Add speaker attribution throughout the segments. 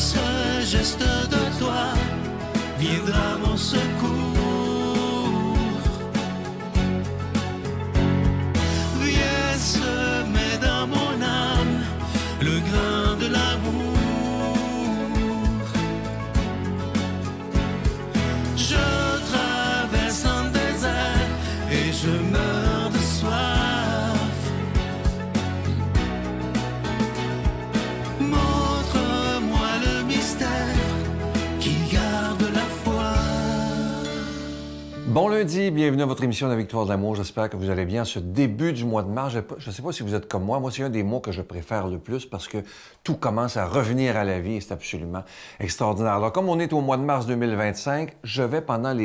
Speaker 1: ce geste de toi viendra mon secours. Viens semer dans mon âme le grain de l'amour. Je traverse un désert et je meurs de soif. Montre-moi le mystère qui garde la foi.
Speaker 2: Bon lundi, bienvenue à votre émission La Victoire de l'amour. J'espère que vous allez bien. Ce début du mois de mars, je ne sais pas si vous êtes comme moi. Moi, c'est un des mots que je préfère le plus parce que tout commence à revenir à la vie et c'est absolument extraordinaire. Alors, comme on est au mois de mars 2025, je vais pendant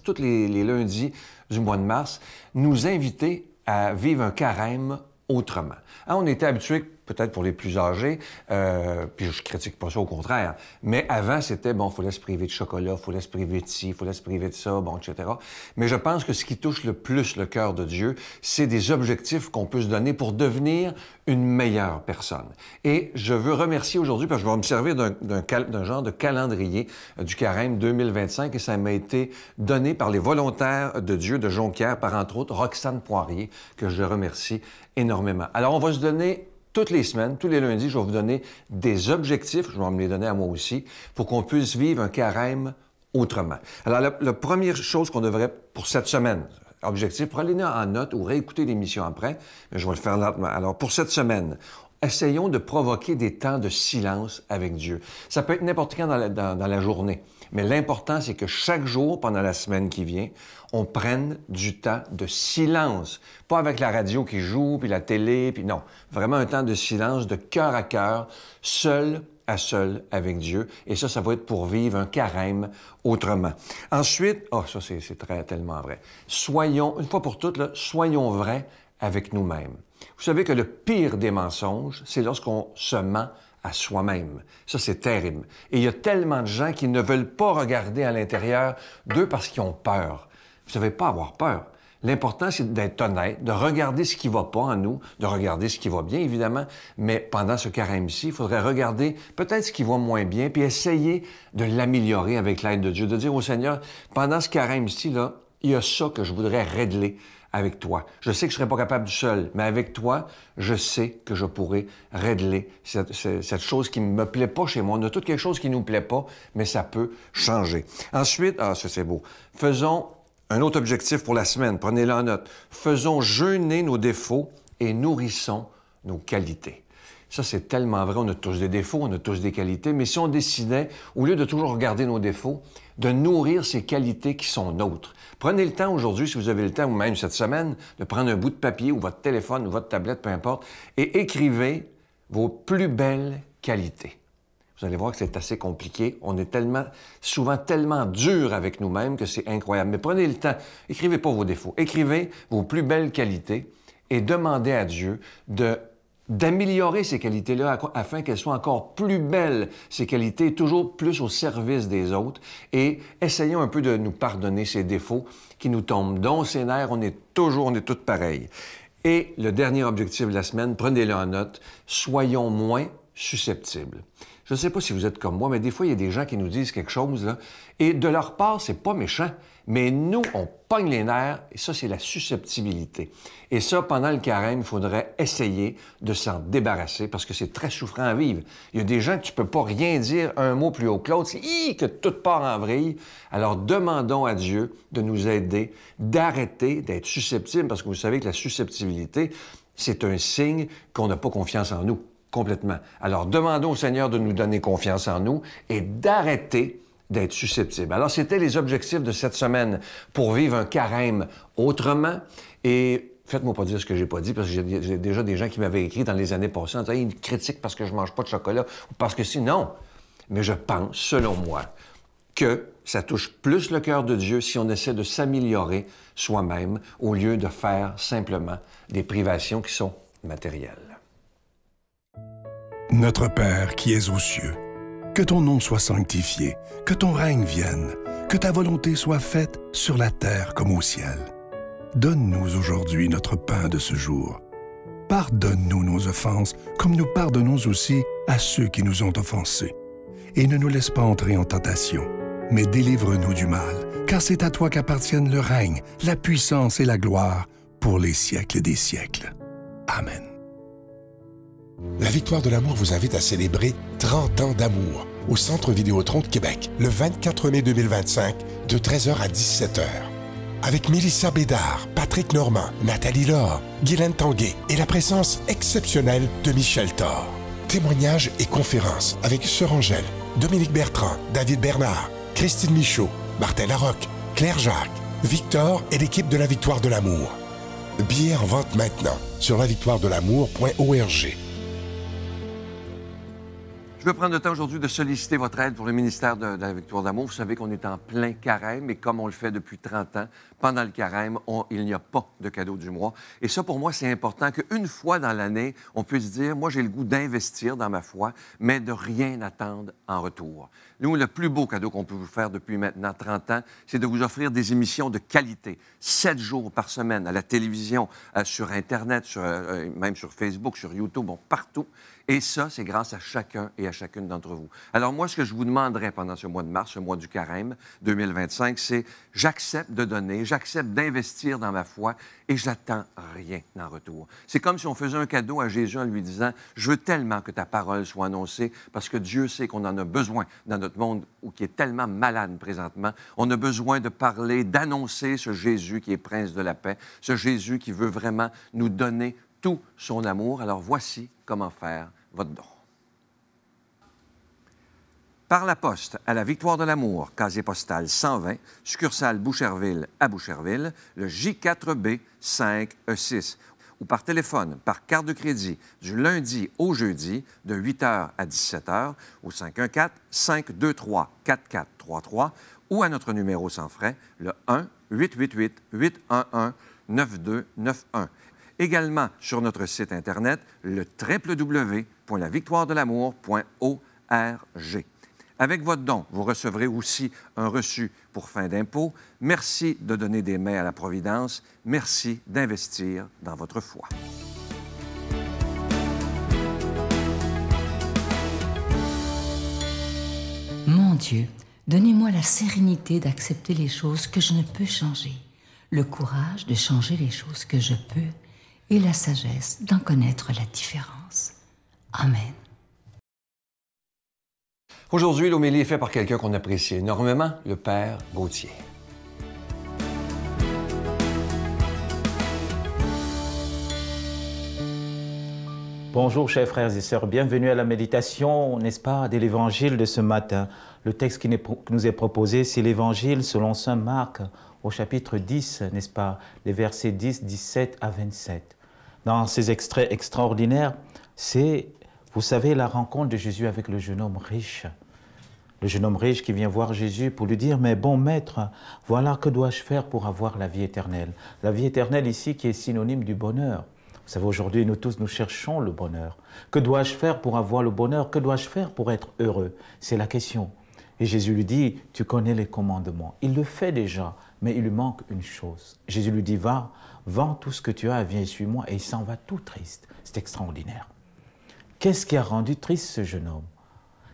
Speaker 2: tous les lundis du mois de mars nous inviter à vivre un carême autrement. Hein, on était habitués, peut-être pour les plus âgés, puis je critique pas ça, au contraire, mais avant, c'était, bon, il fallait se priver de chocolat, il fallait se priver de ci, il fallait se priver de ça, bon, etc. Mais je pense que ce qui touche le plus le cœur de Dieu, c'est des objectifs qu'on peut se donner pour devenir une meilleure personne. Et je veux remercier aujourd'hui, parce que je vais me servir d'un genre de calendrier du carême 2025, et ça m'a été donné par les volontaires de Dieu de Jonquière, par entre autres Roxane Poirier, que je remercie énormément. Alors, on va se donner toutes les semaines, tous les lundis, je vais vous donner des objectifs, je vais me les donner à moi aussi, pour qu'on puisse vivre un carême autrement. Alors, la première chose qu'on devrait, pour cette semaine, objectif, prenez-le en note ou réécoutez l'émission après, mais je vais le faire lentement. Alors, pour cette semaine, essayons de provoquer des temps de silence avec Dieu. Ça peut être n'importe quand dans la journée, mais l'important, c'est que chaque jour, pendant la semaine qui vient, on prenne du temps de silence. Pas avec la radio qui joue, puis la télé, puis non. Vraiment un temps de silence, de cœur à cœur, seul à seul avec Dieu. Et ça va être pour vivre un carême autrement. Ensuite, ça c'est tellement vrai. Soyons, une fois pour toutes, là, soyons vrais avec nous-mêmes. Vous savez que le pire des mensonges, c'est lorsqu'on se ment à soi-même. Ça, c'est terrible. Et il y a tellement de gens qui ne veulent pas regarder à l'intérieur d'eux parce qu'ils ont peur. Vous ne devez pas avoir peur. L'important, c'est d'être honnête, de regarder ce qui ne va pas en nous, de regarder ce qui va bien, évidemment, mais pendant ce carême-ci, il faudrait regarder peut-être ce qui va moins bien, puis essayer de l'améliorer avec l'aide de Dieu, de dire au Seigneur, pendant ce carême-ci, là, il y a ça que je voudrais régler avec toi. Je sais que je ne serai pas capable du seul, mais avec toi, je sais que je pourrai régler cette chose qui ne me plaît pas chez moi. On a tout quelque chose qui ne nous plaît pas, mais ça peut changer. Ensuite, ça c'est beau, faisons un autre objectif pour la semaine, prenez-le en note. Faisons jeûner nos défauts et nourrissons nos qualités. Ça, c'est tellement vrai. On a tous des défauts, on a tous des qualités, mais si on décidait, au lieu de toujours regarder nos défauts, de nourrir ces qualités qui sont nôtres. Prenez le temps aujourd'hui, si vous avez le temps, ou même cette semaine, de prendre un bout de papier ou votre téléphone ou votre tablette, peu importe, et écrivez vos plus belles qualités. Vous allez voir que c'est assez compliqué. On est souvent tellement dur avec nous-mêmes que c'est incroyable. Mais prenez le temps. Écrivez pas vos défauts. Écrivez vos plus belles qualités et demandez à Dieu d'améliorer ces qualités-là afin qu'elles soient encore plus belles, ces qualités, toujours plus au service des autres. Et essayons un peu de nous pardonner ces défauts qui nous tombent dans ses nerfs. On est tous pareils. Et le dernier objectif de la semaine, prenez-le en note, soyons moins susceptibles. Je ne sais pas si vous êtes comme moi, mais des fois, il y a des gens qui nous disent quelque chose, là, et de leur part, c'est pas méchant, mais nous, on pogne les nerfs, et ça, c'est la susceptibilité. Et ça, pendant le carême, il faudrait essayer de s'en débarrasser, parce que c'est très souffrant à vivre. Il y a des gens que tu peux pas rien dire un mot plus haut que l'autre, c'est que tout part en vrille. Alors, demandons à Dieu de nous aider, d'arrêter d'être susceptibles, parce que vous savez que la susceptibilité, c'est un signe qu'on n'a pas confiance en nous. Complètement. Alors, demandons au Seigneur de nous donner confiance en nous et d'arrêter d'être susceptibles. Alors, c'était les objectifs de cette semaine pour vivre un carême autrement. Et faites-moi pas dire ce que j'ai pas dit, parce que j'ai déjà des gens qui m'avaient écrit dans les années passées en disant « Ils critiquent parce que je mange pas de chocolat ou parce que sinon... » Mais je pense, selon moi, que ça touche plus le cœur de Dieu si on essaie de s'améliorer soi-même au lieu de faire simplement des privations qui sont matérielles.
Speaker 3: Notre Père qui es aux cieux, que ton nom soit sanctifié, que ton règne vienne, que ta volonté soit faite sur la terre comme au ciel. Donne-nous aujourd'hui notre pain de ce jour. Pardonne-nous nos offenses, comme nous pardonnons aussi à ceux qui nous ont offensés. et ne nous laisse pas entrer en tentation. Mais délivre-nous du mal, car c'est à toi qu'appartiennent le règne, la puissance et la gloire pour les siècles des siècles. Amen.
Speaker 4: La Victoire de l'amour vous invite à célébrer 30 ans d'amour au Centre Vidéotron de Québec le 24 mai 2025 de 13h à 17h. Avec Mélissa Bédard, Patrick Normand, Nathalie Laure, Guylaine Tanguay et la présence exceptionnelle de Michel Thor. Témoignages et conférences avec Sœur Angèle, Dominique Bertrand, David Bernard, Christine Michaud, Martin Larocque, Claire Jacques, Victor et l'équipe de la Victoire de l'amour. Billets en vente maintenant sur lavictoiredelamour.org.
Speaker 2: Je veux prendre le temps aujourd'hui de solliciter votre aide pour le ministère de la Victoire d'amour. Vous savez qu'on est en plein carême et comme on le fait depuis 30 ans, pendant le carême, il n'y a pas de cadeau du mois. Et ça, pour moi, c'est important qu'une fois dans l'année, on puisse dire, moi, j'ai le goût d'investir dans ma foi, mais de rien attendre en retour. Nous, le plus beau cadeau qu'on peut vous faire depuis maintenant 30 ans, c'est de vous offrir des émissions de qualité, 7 jours par semaine, à la télévision, sur Internet, même sur Facebook, sur YouTube, bon, partout. Et ça, c'est grâce à chacun et à chacune d'entre vous. Alors moi, ce que je vous demanderais pendant ce mois de mars, ce mois du carême 2025, c'est j'accepte de donner, j'accepte d'investir dans ma foi et je n'attends rien en retour. C'est comme si on faisait un cadeau à Jésus en lui disant « Je veux tellement que ta parole soit annoncée parce que Dieu sait qu'on en a besoin dans notre monde qui est tellement malade présentement. On a besoin de parler, d'annoncer ce Jésus qui est prince de la paix, ce Jésus qui veut vraiment nous donner tout son amour. Alors voici comment faire votre don. Par la poste à la Victoire de l'amour, casier postal 120, succursale Boucherville à Boucherville, le J4B 5E6. Ou par téléphone, par carte de crédit, du lundi au jeudi, de 8h à 17h, au 514-523-4433, ou à notre numéro sans frais, le 1-888-811-9291. Également sur notre site Internet, le www.lavictoiredelamour.org. Avec votre don, vous recevrez aussi un reçu pour fin d'impôt. Merci de donner des mains à la Providence. Merci d'investir dans votre foi.
Speaker 5: Mon Dieu, donnez-moi la sérénité d'accepter les choses que je ne peux changer, le courage de changer les choses que je peux et la sagesse d'en connaître la différence. Amen.
Speaker 2: Aujourd'hui, l'homélie est faite par quelqu'un qu'on apprécie énormément, le Père Gauthier.
Speaker 6: Bonjour chers frères et sœurs, bienvenue à la méditation, n'est-ce pas, de l'évangile de ce matin. Le texte qui nous est proposé, c'est l'évangile selon saint Marc au chapitre 10, n'est-ce pas, les versets 10, 17 à 27. Dans ces extraits extraordinaires, c'est, vous savez, la rencontre de Jésus avec le jeune homme riche. Le jeune homme riche qui vient voir Jésus pour lui dire « Mais bon maître, voilà que dois-je faire pour avoir la vie éternelle ?» La vie éternelle ici qui est synonyme du bonheur. Vous savez, aujourd'hui, nous tous, nous cherchons le bonheur. Que dois-je faire pour avoir le bonheur? Que dois-je faire pour être heureux? C'est la question. Et Jésus lui dit « Tu connais les commandements. » Il le fait déjà, mais il lui manque une chose. Jésus lui dit « Va, vends tout ce que tu as, viens et suis-moi. » Et il s'en va tout triste. C'est extraordinaire. Qu'est-ce qui a rendu triste ce jeune homme?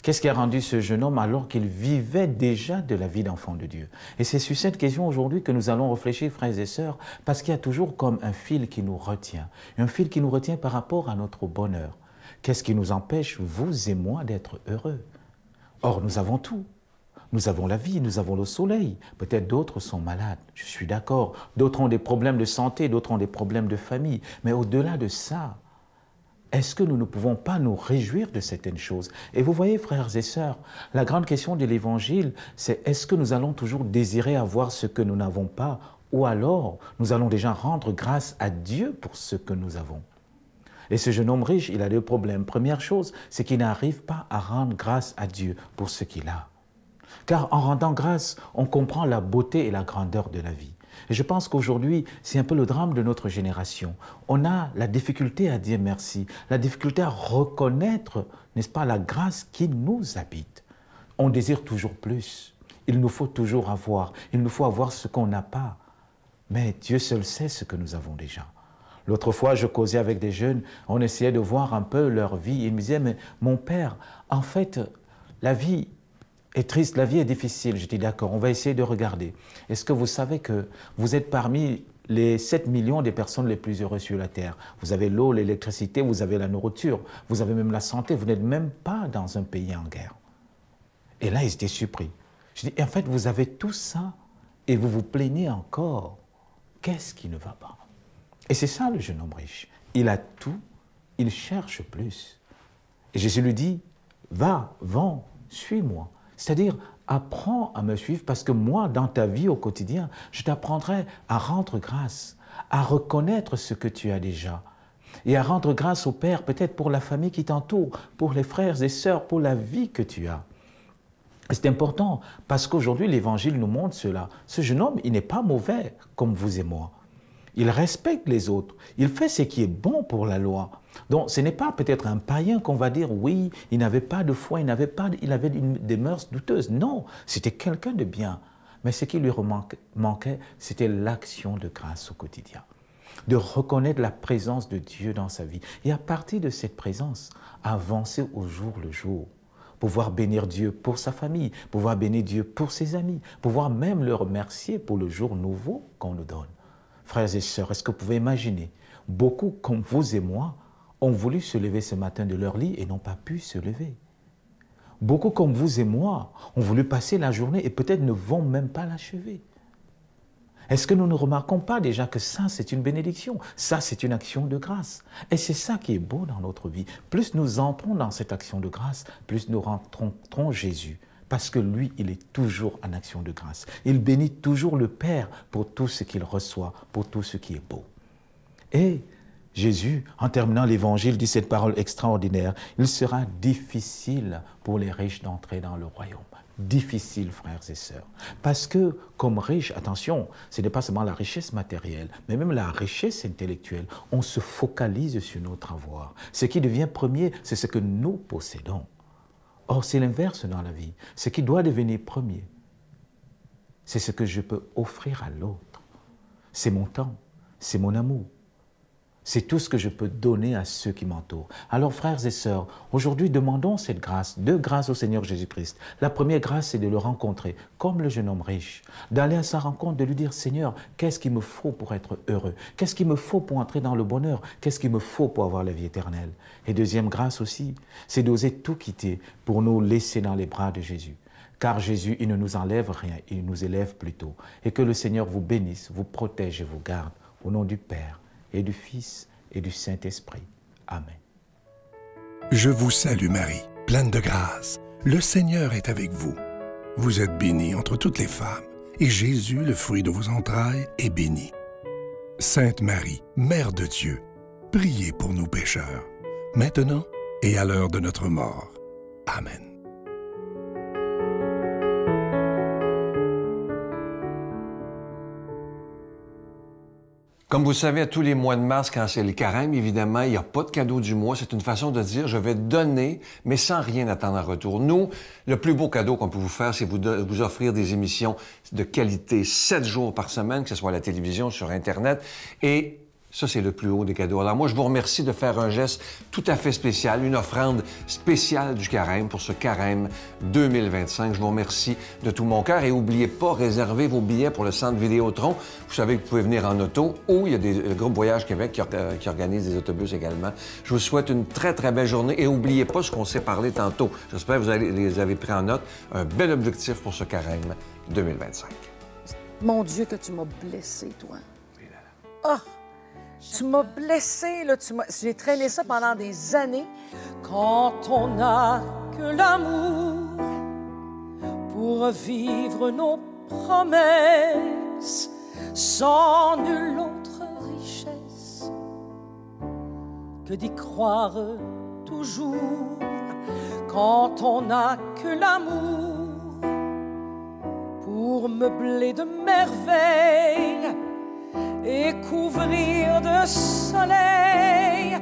Speaker 6: Qu'est-ce qui a rendu ce jeune homme alors qu'il vivait déjà de la vie d'enfant de Dieu? Et c'est sur cette question aujourd'hui que nous allons réfléchir, frères et sœurs, parce qu'il y a toujours comme un fil qui nous retient. Un fil qui nous retient par rapport à notre bonheur. Qu'est-ce qui nous empêche, vous et moi, d'être heureux? Or, nous avons tout. Nous avons la vie, nous avons le soleil. Peut-être d'autres sont malades, je suis d'accord. D'autres ont des problèmes de santé, d'autres ont des problèmes de famille. Mais au-delà de ça, est-ce que nous ne pouvons pas nous réjouir de certaines choses? Et vous voyez, frères et sœurs, la grande question de l'Évangile, c'est est-ce que nous allons toujours désirer avoir ce que nous n'avons pas, ou alors nous allons déjà rendre grâce à Dieu pour ce que nous avons? Et ce jeune homme riche, il a deux problèmes. Première chose, c'est qu'il n'arrive pas à rendre grâce à Dieu pour ce qu'il a. Car en rendant grâce, on comprend la beauté et la grandeur de la vie. Et je pense qu'aujourd'hui, c'est un peu le drame de notre génération. On a la difficulté à dire merci, la difficulté à reconnaître, n'est-ce pas, la grâce qui nous habite. On désire toujours plus. Il nous faut toujours avoir. Il nous faut avoir ce qu'on n'a pas. Mais Dieu seul sait ce que nous avons déjà. L'autre fois, je causais avec des jeunes, on essayait de voir un peu leur vie. Ils me disaient, mais mon père, en fait, la vie est triste, la vie est difficile. Je dis d'accord, on va essayer de regarder. Est-ce que vous savez que vous êtes parmi les 7 millions des personnes les plus heureuses sur la Terre? Vous avez l'eau, l'électricité, vous avez la nourriture, vous avez même la santé, vous n'êtes même pas dans un pays en guerre. Et là, ils étaient surpris. Je dis, en fait, vous avez tout ça et vous vous plaignez encore. Qu'est-ce qui ne va pas? Et c'est ça le jeune homme riche. Il a tout, il cherche plus. Et Jésus lui dit, va, vends, suis-moi. C'est-à-dire, apprends à me suivre parce que moi, dans ta vie au quotidien, je t'apprendrai à rendre grâce, à reconnaître ce que tu as déjà et à rendre grâce au Père, peut-être pour la famille qui t'entoure, pour les frères et sœurs, pour la vie que tu as. C'est important parce qu'aujourd'hui, l'Évangile nous montre cela. Ce jeune homme, il n'est pas mauvais comme vous et moi. Il respecte les autres. Il fait ce qui est bon pour la loi. Donc, ce n'est pas peut-être un païen qu'on va dire, oui, il n'avait pas de foi, il avait des mœurs douteuses. Non, c'était quelqu'un de bien. Mais ce qui lui manquait, c'était l'action de grâce au quotidien. De reconnaître la présence de Dieu dans sa vie. Et à partir de cette présence, avancer au jour le jour. Pouvoir bénir Dieu pour sa famille, pouvoir bénir Dieu pour ses amis, pouvoir même le remercier pour le jour nouveau qu'on nous donne. Frères et sœurs, est-ce que vous pouvez imaginer, beaucoup comme vous et moi ont voulu se lever ce matin de leur lit et n'ont pas pu se lever. Beaucoup comme vous et moi ont voulu passer la journée et peut-être ne vont même pas l'achever. Est-ce que nous ne remarquons pas déjà que ça, c'est une bénédiction? Ça, c'est une action de grâce. Et c'est ça qui est beau dans notre vie. Plus nous entrons dans cette action de grâce, plus nous rencontrons Jésus. Parce que lui, il est toujours en action de grâce. Il bénit toujours le Père pour tout ce qu'il reçoit, pour tout ce qui est beau. Et Jésus, en terminant l'évangile, dit cette parole extraordinaire. Il sera difficile pour les riches d'entrer dans le royaume. Difficile, frères et sœurs. Parce que, comme riche, attention, ce n'est pas seulement la richesse matérielle, mais même la richesse intellectuelle. On se focalise sur notre avoir. Ce qui devient premier, c'est ce que nous possédons. Or, c'est l'inverse dans la vie. Ce qui doit devenir premier, c'est ce que je peux offrir à l'autre. C'est mon temps, c'est mon amour. C'est tout ce que je peux donner à ceux qui m'entourent. Alors, frères et sœurs, aujourd'hui, demandons cette grâce, deux grâces au Seigneur Jésus-Christ. La première grâce, c'est de le rencontrer, comme le jeune homme riche, d'aller à sa rencontre, de lui dire, Seigneur, qu'est-ce qu'il me faut pour être heureux? Qu'est-ce qu'il me faut pour entrer dans le bonheur? Qu'est-ce qu'il me faut pour avoir la vie éternelle? Et deuxième grâce aussi, c'est d'oser tout quitter pour nous laisser dans les bras de Jésus. Car Jésus, il ne nous enlève rien, il nous élève plutôt. Et que le Seigneur vous bénisse, vous protège et vous garde. Au nom du Père, et du Fils et du Saint-Esprit. Amen.
Speaker 3: Je vous salue Marie, pleine de grâce. Le Seigneur est avec vous. Vous êtes bénie entre toutes les femmes, et Jésus, le fruit de vos entrailles, est béni. Sainte Marie, Mère de Dieu, priez pour nous pécheurs, maintenant et à l'heure de notre mort. Amen.
Speaker 2: Comme vous le savez, à tous les mois de mars, quand c'est le carême, évidemment, il n'y a pas de cadeau du mois. C'est une façon de dire, je vais donner, mais sans rien attendre en retour. Nous, le plus beau cadeau qu'on peut vous faire, c'est vous offrir des émissions de qualité 7 jours par semaine, que ce soit à la télévision, sur Internet, et ça, c'est le plus haut des cadeaux. Alors moi, je vous remercie de faire un geste tout à fait spécial, une offrande spéciale du carême pour ce carême 2025. Je vous remercie de tout mon cœur et n'oubliez pas, réservez vos billets pour le Centre Vidéotron. Vous savez que vous pouvez venir en auto ou il y a le groupe Voyage Québec qui organise des autobus également. Je vous souhaite une très, très belle journée et n'oubliez pas ce qu'on s'est parlé tantôt. J'espère que vous les avez pris en note. Un bel objectif pour ce carême 2025.
Speaker 7: Mon Dieu, que tu m'as blessé, toi. Ah! Tu m'as blessé, là, j'ai traîné ça pendant des années. Quand on n'a que l'amour pour vivre nos promesses, sans nulle autre richesse que d'y croire toujours. Quand on n'a que l'amour pour meubler de merveilles et couvrir de soleil